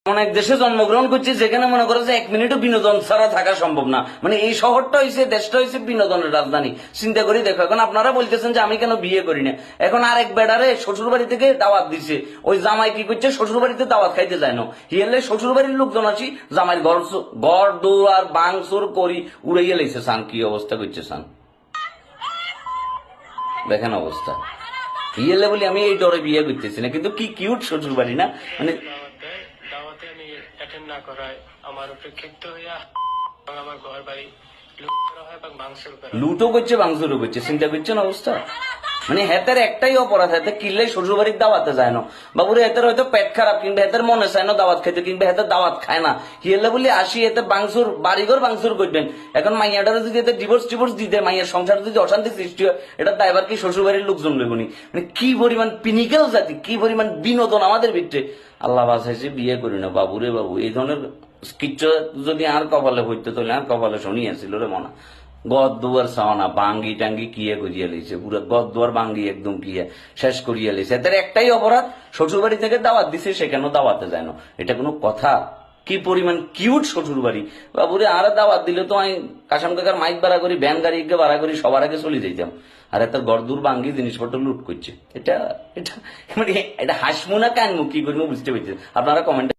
এমন এক দেশে জন্মগ্রহণ করছি যেখানে মনে করো যে 1 মিনিটও বিনোদন ছাড়া থাকা সম্ভব না। মানে এই শহরটা হয়েছে, দেশটা হয়েছে বিনোদনের রাজধানী। চিন্তা করি দেখো, এখন আপনারা বলতেছেন যে আমি কেন বিয়ে করি না, এখন আরেক বেড়ারে শ্বশুর বাড়ি থেকে দাওয়াত দিছে, ওই জামাই কি করছে, শ্বশুর বাড়িতে দাওয়াত খাইতে যায় না, হিয়ালে শ্বশুর বাড়ির লোকজন আছি, জামাইয়ের ঘর দৌড় বাংসুর করি উড়াইয়া লাইছে সান। কি অবস্থা করছে সান, দেখেন অবস্থা। হিয়ালে বলি আমি এই ডরে বিয়ে করতেছি না, কিন্তু কি কিউট শ্বশুর বাড়ি না, মানে দাওয়াতে আমি অ্যাটেন্ড না করায় আমার উপরে ক্ষিপ্ত হইয়া এবং আমার ঘর বাড়ি লুট করা হয় এবং ভাঙচুর করা হয়। লুটও করছে বাংসুরও করছে, চিন্তা করছেন অবস্থা। মানে হেতের একটাই অপরাধ, হেতে কিনলে শ্বশুর বাড়ির দাওয়াতে যায় না বাবুরে, হেতের হয়তো পেট খারাপ কিংবা হেতের মনে চায় না দাওয়াত খাইতে, কিংবা হেতের দাওয়াত খায় না, হিয়েলে বলি আসি এতে বাংসুর বাড়িঘর বাংসুর করবেন। এখন মাইয়াটারে যদি এতে ডিভোর্স দিতে, মাইয়ার সংসার যদি অশান্তি সৃষ্টি হয়, এটা দায়বার কি শ্বশুর বাড়ির লোকজন লইবনি? মানে কি পরিমাণ পিনিকেল জাতি, কি পরিমাণ বিনোদন আমাদের ভিতরে। আল্লাহ বাসাইছে বিয়ে করি না বাবুরে বাবু। এই ধরনের কিচ্ছু যদি আর কপালে হইতো তাহলে আর কপালে শুনিয়েছিল রে মনা। গদ দুয়ার সাওনা বাঙ্গি টাঙ্গি কিয়ে করিয়া লইছে, পুরো গদ দুয়ার বাঙ্গি একদম কিয়ে শেষ করিয়া লইছে। এদের একটাই অপরাধ, শ্বশুর বাড়ি থেকে দাওয়াত দিছে, সেখানেও দাওয়াতে যায় না। এটা কোনো কথা? কি পরিমাণ কিউট শ্বশুর বাড়ি বাবুরে। আর দাওয়াত দিলে তো আমি কাসাম কাকার মাইক ভাড়া করি, ভ্যান গাড়ি ভাড়া করি, সবার আগে চলে যাইতাম। আর এত গরদুর বাঙ্গি জিনিসপত্র লুট করছে। এটা এটা মানে এটা হাসমু না কানমু, কি করবো বুঝতে পারছি। আপনারা কমেন্টে